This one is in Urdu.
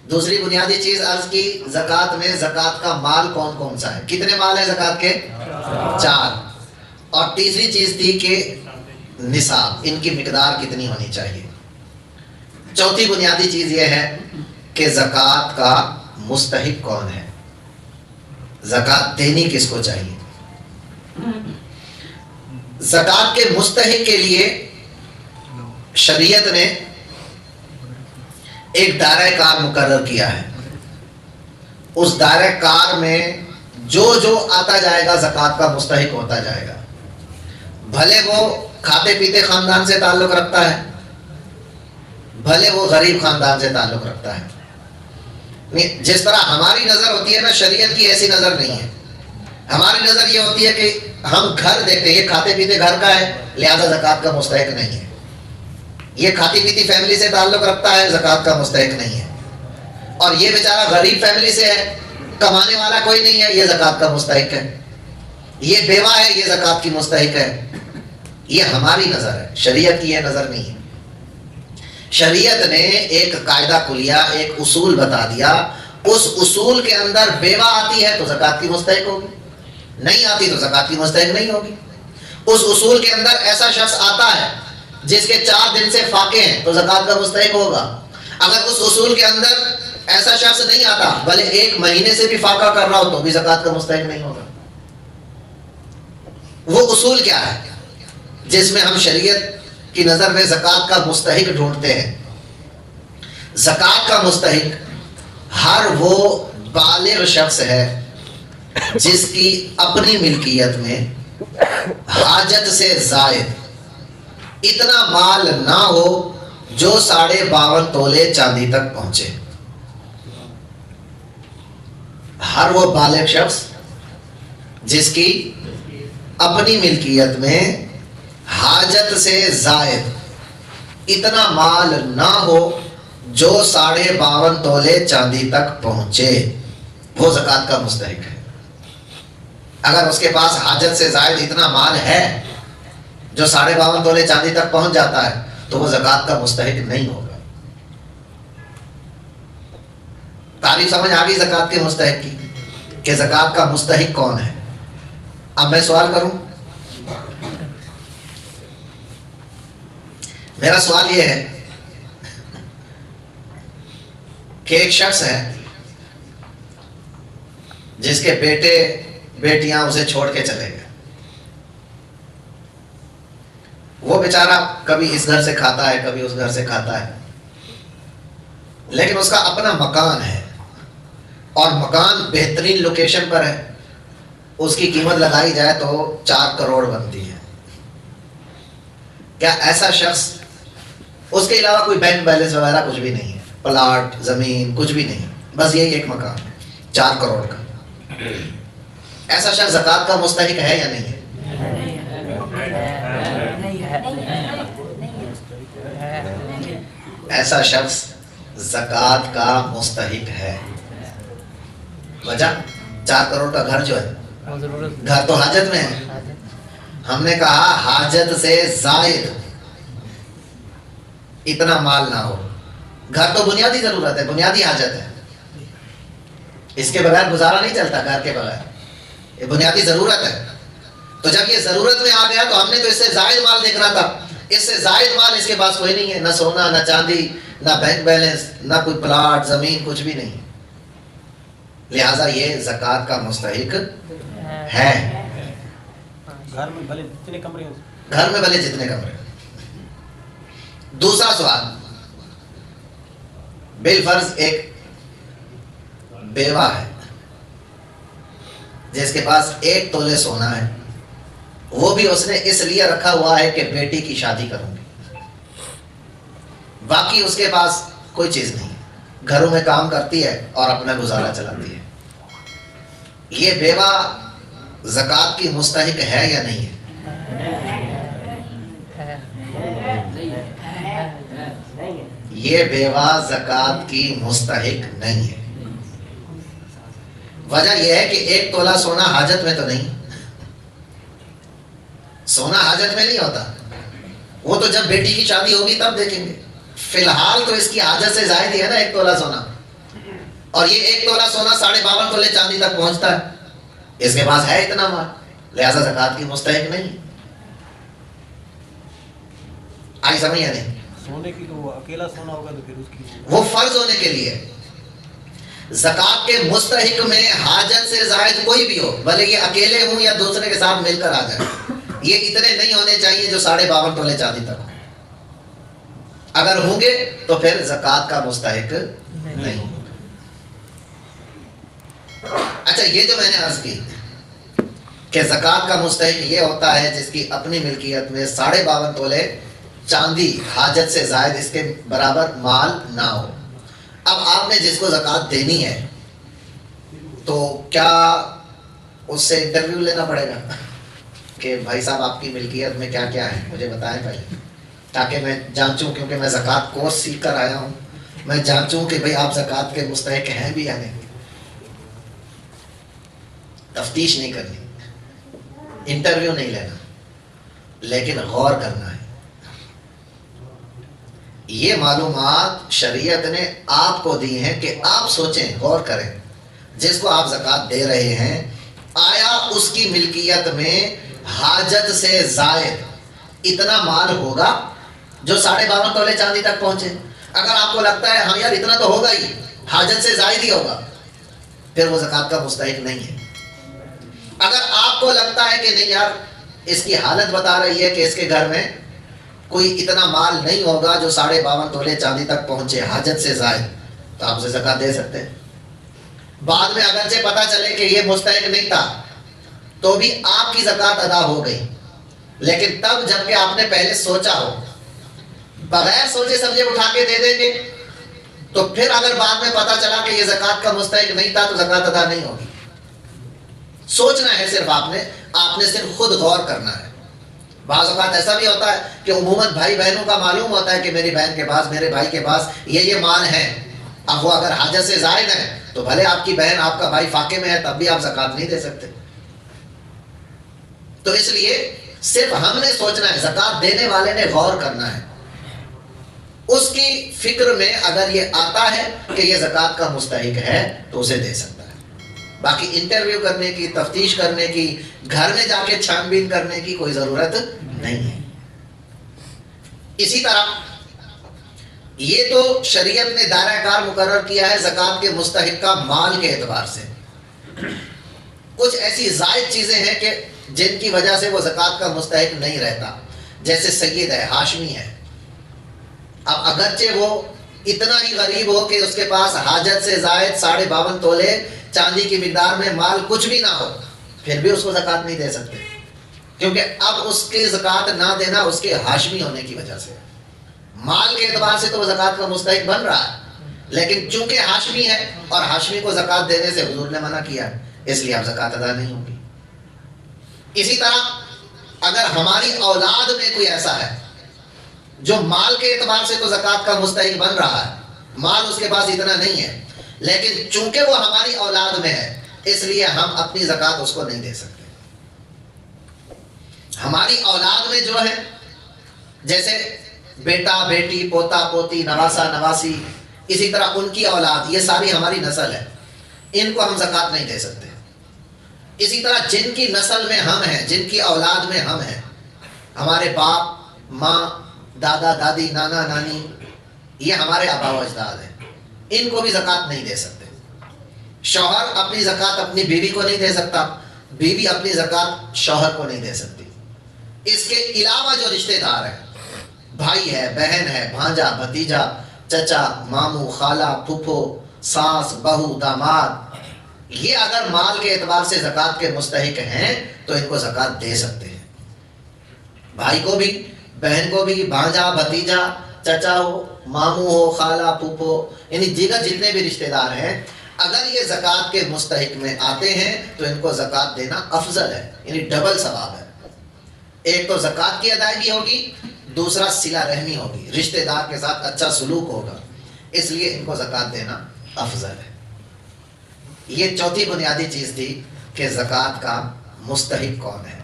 دوسری بنیادی چیز عرض کی زکوٰۃ میں زکوٰۃ کا مال کون کون سا ہے؟ کتنے مال ہیں زکوٰۃ کے؟ 4. اور تیسری چیز تھی کہ نصاب، ان کی مقدار کتنی ہونی چاہیے. چوتھی بنیادی چیز یہ ہے کہ زکوٰۃ کا مستحق کون ہے، زکوٰۃ دینی کس کو چاہیے. زکوٰۃ کے مستحق کے لیے شریعت نے ایک دائرہ کار مقرر کیا ہے. اس دائرہ کار میں جو جو آتا جائے گا زکوٰۃ کا مستحق ہوتا جائے گا، بھلے وہ کھاتے پیتے خاندان سے تعلق رکھتا ہے، بھلے وہ غریب خاندان سے تعلق رکھتا ہے. جس طرح ہماری نظر ہوتی ہے نا، شریعت کی ایسی نظر نہیں ہے. ہماری نظر یہ ہوتی ہے کہ ہم گھر دیکھتے ہیں، یہ کھاتے پیتے گھر کا ہے لہذا زکوٰۃ کا مستحق نہیں ہے. یہ کھاتی پیتی فیملی سے تعلق رکھتا ہے، زکوٰۃ کا مستحق نہیں ہے. اور یہ بیچارہ غریب فیملی سے ہے، کمانے والا کوئی نہیں ہے، یہ زکوٰۃ کا مستحق ہے. یہ بیوہ ہے، یہ زکوٰۃ کی مستحق ہے. یہ ہماری نظر ہے، شریعت کی یہ نظر نہیں ہے. شریعت نے ایک قاعدہ کلیہ، ایک اصول بتا دیا. اس اصول کے اندر بیوہ آتی ہے تو زکوٰۃ کی مستحق ہوگی، نہیں آتی تو زکوٰۃ کی مستحق نہیں ہوگی. اس اصول کے اندر ایسا شخص آتا ہے جس کے 4 دن سے فاقے ہیں تو زکوٰۃ کا مستحق ہوگا. اگر اس اصول کے اندر ایسا شخص نہیں آتا بھلے 1 مہینے سے بھی فاقہ کر رہا ہو تو بھی زکوٰۃ کا مستحق نہیں ہوگا. وہ اصول کیا ہے جس میں ہم شریعت کی نظر میں زکوٰۃ کا مستحق ڈھونڈتے ہیں؟ زکوٰۃ کا مستحق ہر وہ بالغ شخص ہے جس کی اپنی ملکیت میں حاجت سے زائد اتنا مال نہ ہو جو 52.5 تولے چاندی تک پہنچے. ہر وہ بالغ شخص جس کی اپنی ملکیت میں حاجت سے زائد اتنا مال نہ ہو جو 52.5 تولے چاندی تک پہنچے، وہ زکوٰۃ کا مستحق ہے. اگر اس کے پاس حاجت سے زائد اتنا مال ہے جو 52.5 تولے چاندی تک پہنچ جاتا ہے تو وہ زکوٰۃ کا مستحق نہیں ہوگا. تعریف سمجھ آ گئی زکوٰۃ کے مستحق کی کہ زکوٰۃ کا مستحق کون ہے. اب میں سوال کروں، میرا سوال یہ ہے کہ ایک شخص ہے جس کے بیٹے بیٹیاں اسے چھوڑ کے چلے گئے. وہ بیچارہ کبھی اس گھر سے کھاتا ہے کبھی اس گھر سے کھاتا ہے، لیکن اس کا اپنا مکان ہے اور مکان بہترین لوکیشن پر ہے. اس کی قیمت لگائی جائے تو 4 کروڑ بنتی ہے. کیا ایسا شخص، اس کے علاوہ کوئی بینک بیلنس وغیرہ کچھ بھی نہیں ہے، پلاٹ زمین کچھ بھی نہیں، بس یہی ایک مکان ہے 4 کروڑ کا، ایسا شخص زکوٰۃ کا مستحق ہے یا نہیں ہے؟ ایسا شخص زکوٰۃ کا مستحق ہے. وجہ 4 کروڑ کا گھر جو ہے، گھر تو حاجت میں ہے. ہم نے کہا حاجت سے زائد اتنا مال نہ ہو. گھر تو بنیادی ضرورت ہے، بنیادی حاجت ہے، اس کے بغیر گزارا نہیں چلتا. گھر کے بغیر یہ بنیادی ضرورت ہے. تو جب یہ ضرورت میں آ گیا تو ہم نے تو اس سے زائد مال دیکھنا تھا. اس سے زائد مال اس کے پاس کوئی نہیں ہے، نہ سونا نہ چاندی نہ بینک بیلنس نہ کوئی پلاٹ زمین کچھ بھی نہیں، لہذا یہ زکوٰۃ کا مستحق ہے. گھر میں بھلے جتنے کمرے ہوں، گھر میں بھلے جتنے کمرے. دوسرا سوال، بالفرض ایک بیوہ ہے جس کے پاس 1 تولے سونا ہے، وہ بھی اس نے اس لیے رکھا ہوا ہے کہ بیٹی کی شادی کروں گی، باقی اس کے پاس کوئی چیز نہیں، گھروں میں کام کرتی ہے اور اپنا گزارا چلاتی ہے. یہ بیوہ زکوٰۃ کی مستحق ہے یا نہیں ہے؟ یہ بیوہ زکوٰۃ کی مستحق نہیں ہے. وجہ یہ ہے کہ 1 تولہ سونا حاجت میں تو نہیں، سونا حاجت میں نہیں ہوتا، وہ تو جب بیٹی کی شادی ہوگی تب دیکھیں گے. فی الحال تو اس کی حاجت سے زائد ہی ہے نا 1 تولہ سونا. اور یہ 1 تولہ سونا 52.5 تولے چاندی تک پہنچتا ہے، اس کے پاس ہے اتنا مال، لہذا زکات کی مستحق نہیں۔ آئی سمجھ یا نہیں؟ سونے کی تو وہ اکیلا سونا ہوگا تو پھر اس کی وہ فرض ہونے کے لیے، زکات کے مستحق میں حاجت سے زائد کوئی بھی ہو، بھلے یہ اکیلے ہوں یا دوسرے کے ساتھ مل کر آ جائے، یہ اتنے نہیں ہونے چاہیے جو 52.5 تولے چاندی تک ہوں۔ اگر ہوں گے تو پھر زکات کا مستحق نہیں۔ اچھا، یہ جو میں نے عرض کی کہ زکات کا مستحق یہ ہوتا ہے جس کی اپنی ملکیت میں 52.5 تولے چاندی حاجت سے زائد اس کے برابر مال نہ ہو۔ اب آپ نے جس کو زکات دینی ہے تو کیا اس سے انٹرویو لینا پڑے گا کہ بھائی صاحب آپ کی ملکیت میں کیا کیا ہے مجھے بتائیں پہلے، تاکہ میں جانچوں، کیونکہ میں زکات کورس سیکھ کر آیا ہوں، میں جانچوں کہ بھئی آپ زکات کے مستحق ہیں بھی یا نہیں۔ تفتیش نہیں کرنی، انٹرویو نہیں لینا، لیکن غور کرنا ہے۔ یہ معلومات شریعت نے آپ کو دی ہیں کہ آپ سوچیں، غور کریں، جس کو آپ زکات دے رہے ہیں آیا اس کی ملکیت میں حاجت سے زائد اتنا مال ہوگا جو 52.5 تولے چاندی تک پہنچے؟ اگر آپ کو لگتا ہے ہاں یار اتنا تو ہوگا ہی، حاجت سے زائد ہی ہوگا، پھر وہ زکات کا مستحق نہیں ہے۔ اگر آپ کو لگتا ہے کہ نہیں یار اس کی حالت بتا رہی ہے کہ اس کے گھر میں کوئی اتنا مال نہیں ہوگا جو 52.5 تولے چاندی تک پہنچے حاجت سے زائد، تو آپ اسے زکات دے سکتے ہیں۔ بعد میں اگرچہ پتا چلے کہ یہ مستحق نہیں تھا تو بھی آپ کی زکات ادا ہو گئی، لیکن تب جب کہ آپ نے پہلے سوچا ہو، بغیر سوچے سمجھے اٹھا کے دے دیں گے تو پھر اگر بعد میں پتا چلا کہ یہ زکات کا مستحق نہیں تھا تو زکات ادا نہیں ہوگی۔ سوچنا ہے صرف آپ نے صرف خود غور کرنا ہے۔ بعض اوقات ایسا بھی ہوتا ہے کہ عموماً بھائی بہنوں کا معلوم ہوتا ہے کہ میری بہن کے پاس، میرے بھائی کے پاس یہ مال ہے، اب وہ اگر حاجت سے زائد ہے تو بھلے آپ کی بہن، آپ کا بھائی فاقے میں ہے، تب بھی آپ زکات نہیں دے سکتے۔ تو اس لیے صرف ہم نے سوچنا ہے، زکات دینے والے نے غور کرنا ہے، اس کی فکر میں اگر یہ آتا ہے کہ یہ زکات کا مستحق ہے تو اسے دے سکتا ہے۔ باقی انٹرویو کرنے کی، تفتیش کرنے کی، گھر میں جا کے چھان بین کرنے کی کوئی ضرورت نہیں ہے۔ اسی طرح یہ تو شریعت نے دائرہ کار مقرر کیا ہے زکات کے مستحق کا مال کے اعتبار سے۔ کچھ ایسی زائد چیزیں ہیں کہ جن کی وجہ سے وہ زکات کا مستحق نہیں رہتا، جیسے سید ہے، ہاشمی ہے۔ اب اگرچہ وہ اتنا ہی غریب ہو کہ اس کے پاس حاجت سے زائد 52.5 تولے چاندی کی مقدار میں مال کچھ بھی نہ ہو، پھر بھی اس کو زکات نہیں دے سکتے، کیونکہ اب اس کی زکات نہ دینا اس کے ہاشمی ہونے کی وجہ سے۔ مال کے اعتبار سے تو وہ زکات کا مستحق بن رہا ہے، لیکن چونکہ ہاشمی ہے اور ہاشمی کو زکات دینے سے حضور نے منع کیا، اس لیے اب زکات ادا نہیں ہوگی۔ اسی طرح اگر ہماری اولاد میں کوئی ایسا ہے جو مال کے اعتبار سے تو زکات کا مستحق بن رہا ہے، مال اس کے پاس اتنا نہیں ہے، لیکن چونکہ وہ ہماری اولاد میں ہے اس لیے ہم اپنی زکات اس کو نہیں دے سکتے۔ ہماری اولاد میں جو ہے، جیسے بیٹا بیٹی، پوتا پوتی، نواسا نواسی، اسی طرح ان کی اولاد، یہ ساری ہماری نسل ہے، ان کو ہم زکات نہیں دے سکتے۔ اسی طرح جن کی نسل میں ہم ہیں، جن کی اولاد میں ہم ہیں، ہمارے باپ ماں، دادا دادی، نانا نانی، یہ ہمارے آبا و اجداد ہیں، ان کو بھی زکات نہیں دے سکتے۔ شوہر اپنی زکات اپنی بیوی کو نہیں دے سکتا، بیوی اپنی زکات شوہر کو نہیں دے سکتی۔ اس کے علاوہ جو رشتہ دار ہیں، بھائی ہے، بہن ہے، بھانجا بھتیجا، چچا ماموں، خالہ پھوپھو، ساس بہو، داماد، یہ اگر مال کے اعتبار سے زکات کے مستحق ہیں تو ان کو زکات دے سکتے ہیں۔ بھائی کو بھی، بہن کو بھی، بھانجا بھتیجا، چچا ہو، ماموں ہو، خالہ پھوپھو، یعنی دیگر جتنے بھی رشتہ دار ہیں، اگر یہ زکات کے مستحق میں آتے ہیں تو ان کو زکات دینا افضل ہے، یعنی ڈبل ثواب ہے۔ ایک تو زکات کی ادائیگی ہوگی، دوسرا صلہ رحمی ہوگی، رشتہ دار کے ساتھ اچھا سلوک ہوگا، اس لیے ان کو زکات دینا افضل ہے۔ یہ چوتھی بنیادی چیز تھی کہ زکات کا مستحق کون ہے۔